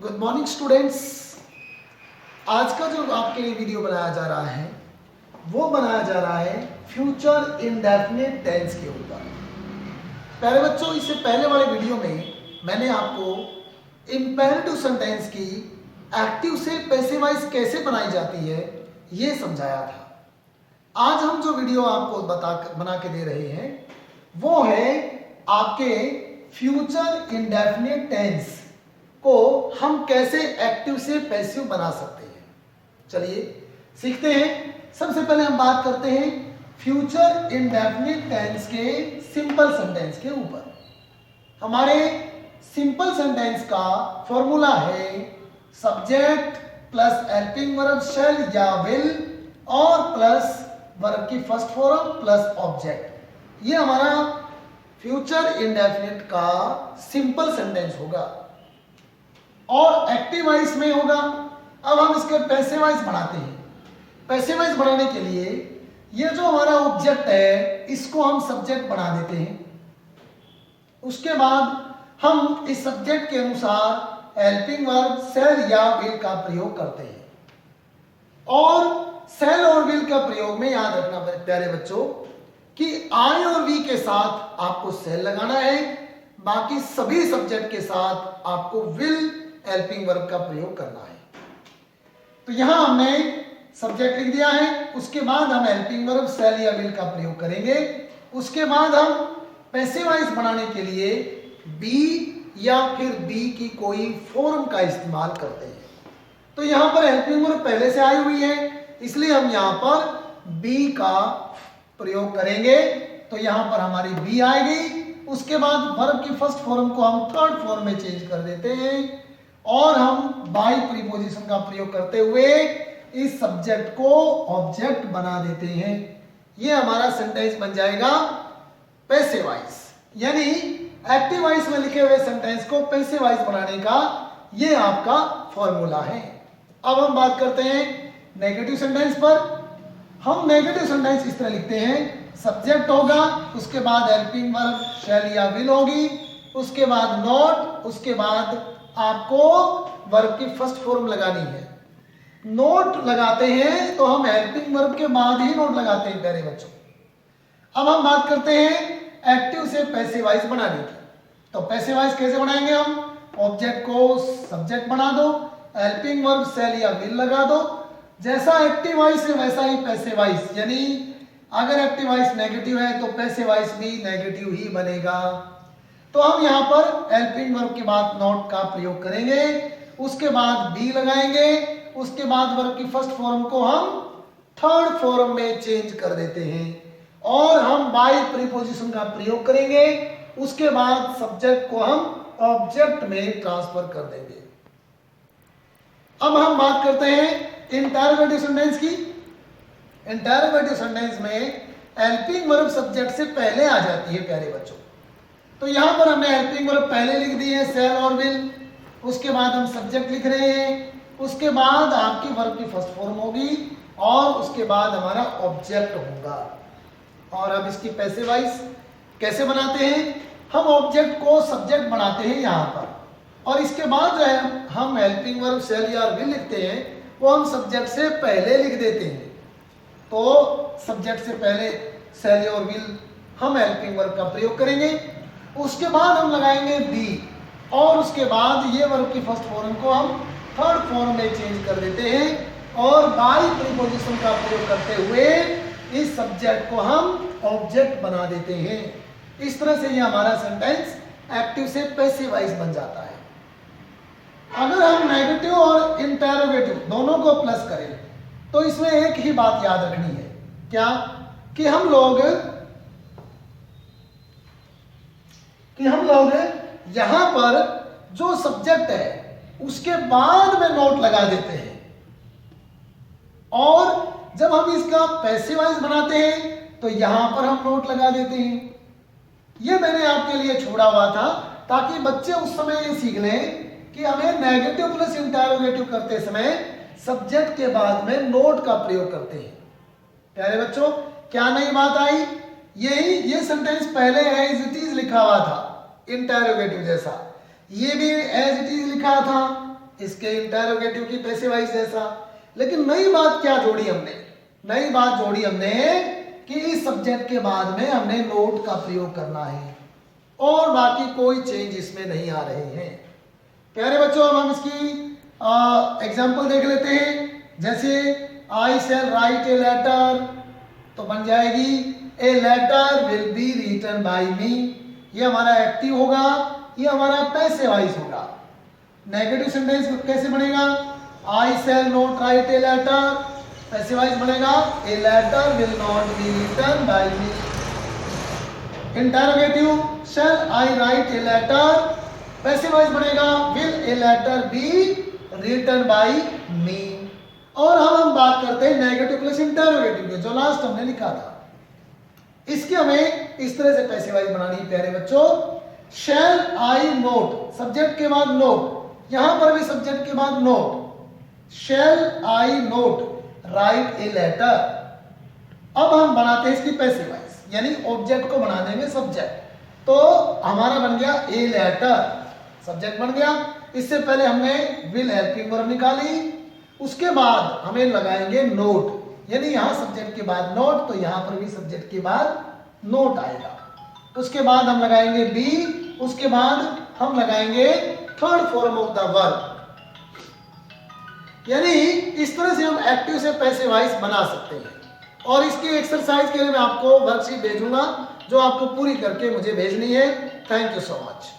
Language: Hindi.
Good morning students. आज का जो आपके लिए वीडियो बनाया जा रहा है वो बनाया जा रहा है फ्यूचर इंडेफिनिट टेंस के ऊपर। प्यारे बच्चों, इससे पहले वाले वीडियो में मैंने आपको इंपेरेटिव सेंटेंस की एक्टिव से पैसिवाइज कैसे बनाई जाती है ये समझाया था। आज हम जो वीडियो आपको बना के दे रहे हैं वो है आपके फ्यूचर इंडेफिनिट टेंस को हम कैसे एक्टिव से पैसिव बना सकते हैं। चलिए सीखते हैं। सबसे पहले हम बात करते हैं फ्यूचर इंडेफिनिट टेंस के सिंपल सेंटेंस के ऊपर। हमारे सिंपल सेंटेंस का फॉर्मूला है सब्जेक्ट प्लस हेल्पिंग वर्ब शैल या विल और प्लस वर्ब की फर्स्ट फॉर्म प्लस ऑब्जेक्ट। ये हमारा फ्यूचर इंडेफिनिट का सिंपल सेंटेंस होगा और एक्टिव वॉइस में होगा। अब हम इसके पैसिव वॉइस बढ़ाते हैं। पैसिव वॉइस बढ़ाने के लिए ये जो हमारा ऑब्जेक्ट है इसको हम सब्जेक्ट बना देते हैं। उसके बाद हम इस सब्जेक्ट के अनुसार हेल्पिंग वर्ब शैल या विल का प्रयोग करते हैं। और शैल और विल का प्रयोग में याद रखना प्यारे बच्चों कि आई और वी के साथ आपको शैल लगाना है, बाकी सभी सब्जेक्ट के साथ आपको विल हेल्पिंग वर्ब का प्रयोग करना है। तो यहां हमने सब्जेक्ट लिख दिया है, उसके बाद हम हेल्पिंग वर्ब शैल या विल का प्रयोग करेंगे। उसके बाद हम पैसिव वॉइस बनाने के लिए बी या फिर बी की कोई फॉर्म का इस्तेमाल करते हैं। तो यहां पर हेल्पिंग वर्ब पहले से आई हुई है, इसलिए हम यहां पर बी का प्रयोग करेंगे। तो यहां पर हमारी बी आएगी। उसके बाद वर्ब की फर्स्ट फॉर्म को हम थर्ड फॉर्म में चेंज कर देते हैं और हम बाय प्रीपोजिशन का प्रयोग करते हुए इस सब्जेक्ट को ऑब्जेक्ट बना देते हैं। ये हमारा सेंटेंस बन जाएगा पैसिव वॉइस, यानी एक्टिव वॉइस में लिखे हुए सेंटेंस को पैसिव वॉइस बनाने का ये आपका फॉर्मूला है। अब हम बात करते हैं नेगेटिव सेंटेंस पर। हम नेगेटिव सेंटेंस इस तरह लिखते हैं, सब्जेक्ट होगा, उसके बाद हेल्पिंग वर्ब शैल या विल होगी, उसके बाद नॉट, उसके बाद आपको वर्ब की फर्स्ट फॉर्म लगानी है। नोट लगाते हैं तो हम हेल्पिंग वर्ब के बाद ही नोट लगाते हैं प्यारे बच्चों। अब हम बात करते हैं एक्टिव से पैसिव वॉइस बनाने की। तो पैसिव वॉइस कैसे बनाएंगे हम? ऑब्जेक्ट को सब्जेक्ट बना दो, हेल्पिंग वर्ब शैल या विल लगा दो। जैसा एक्टिव वॉइस है वैसा ही पैसिव वॉइस, यानी अगर एक्टिव वॉइस नेगेटिव है तो पैसिव वॉइस भी नेगेटिव ही बनेगा। तो हम यहाँ पर हेल्पिंग वर्ब के बाद नॉट का प्रयोग करेंगे, उसके बाद बी लगाएंगे, उसके बाद वर्ब की फर्स्ट फॉर्म को हम थर्ड फॉर्म में चेंज कर देते हैं और हम बाय प्रीपोजिशन का प्रयोग करेंगे। उसके बाद सब्जेक्ट को हम ऑब्जेक्ट में ट्रांसफर कर देंगे। अब हम बात करते हैं इंटरोगेटिव सेंटेंस की। इंटरोगेटिव सेंटेंस में हेल्पिंग वर्ब सब्जेक्ट से पहले आ जाती है प्यारे बच्चों। तो यहां पर हमने हेल्पिंग वर्ब पहले लिख दी है शैल और विल, उसके बाद हम सब्जेक्ट लिख रहे हैं, उसके बाद आपकी वर्ब की फर्स्ट फॉर्म होगी और उसके बाद हमारा ऑब्जेक्ट होगा। और अब इसकी पैसिव वॉइस कैसे बनाते हैं? हम ऑब्जेक्ट को सब्जेक्ट बनाते हैं यहां पर, और इसके बाद जो है हम हेल्पिंग वर्ब शैल या विल लिखते हैं वो हम सब्जेक्ट से पहले लिख देते हैं। तो सब्जेक्ट से पहले शैल और विल हम हेल्पिंग वर्ब का प्रयोग करेंगे। उसके बाद हम लगाएंगे बी और उसके बाद ये वर्ब की फर्स्ट फॉर्म को हम थर्ड फॉर्म में चेंज कर देते हैं और बाय प्रीपोजिशन का प्रयोग करते हुए इस सब्जेक्ट को हम ऑब्जेक्ट बना देते हैं। इस तरह से ये हमारा सेंटेंस एक्टिव से पैसिव वॉइस बन जाता है। अगर हम नेगेटिव और इंटरोगेटिव दोनों को प्लस करें तो इसमें एक ही बात याद रखनी है, क्या? कि हम लोग यहां पर जो सब्जेक्ट है उसके बाद में नोट लगा देते हैं और जब हम इसका पैसिव वॉइस बनाते हैं तो यहां पर हम नोट लगा देते हैं। ये मैंने आपके लिए छोड़ा हुआ था ताकि बच्चे उस समय ये सीख लें कि हमें नेगेटिव प्लस इंटरोगेटिव करते समय सब्जेक्ट के बाद में नोट का प्रयोग करते हैं। प्यारे बच्चों, क्या नई बात आई? ये सेंटेंस पहले एज इट इज लिखा हुआ था इंटरोगेटिव जैसा, ये भी एज इट इज लिखा था इसके इंटरोगेटिव की पैसिव वॉइस जैसा। लेकिन नई बात क्या जोड़ी हमने? नई बात जोड़ी हमने कि इस सब्जेक्ट के बाद में हमने नोट का प्रयोग करना है और बाकी कोई चेंज इसमें नहीं आ रहे हैं। प्यारे बच्चों, अब हम इसकी एग्जांपल देख लेते हैं। जैसे आई शैल राइट ए लेटर, तो बन जाएगी a letter will be written by me. ये हमारा एक्टिव होगा, ये हमारा पैसिव वॉइस होगा। नेगेटिव सेंटेंस कैसे बनेगा? I shall not write a letter, passive voice बनेगा a letter will not be written by me. Interrogative shall I write a letter, passive voice बनेगा will a letter be written by me. और हम बात करते हैं नेगेटिव प्लस इंटरोगेटिव के, जो लास्ट हमने लिखा था। इसकी हमें इस तरह से पैसिव वॉइस बनानी है प्यारे बच्चों। शैल आई नोट, सब्जेक्ट के बाद नोट, यहां पर भी सब्जेक्ट के बाद note. Shall I note write a letter. अब हम बनाते हैं इसकी पैसिव वॉइस, यानी ऑब्जेक्ट को बना देंगे सब्जेक्ट। तो हमारा बन गया ए लेटर, सब्जेक्ट बन गया। इससे पहले हमने विल हेल्पिंग वर्ब निकाली, उसके बाद हमें लगाएंगे नोट, यानी यहां सब्जेक्ट के बाद नोट, तो यहां पर भी सब्जेक्ट के बाद नोट आएगा। उसके बाद हम लगाएंगे बी, उसके बाद हम लगाएंगे third form of the verb. यानी इस तरह से हम एक्टिव से पैसिव वॉइस बना सकते हैं। और इसकी एक्सरसाइज के लिए मैं आपको वर्कशीट भेजूंगा, जो आपको पूरी करके मुझे भेजनी है। Thank you so much.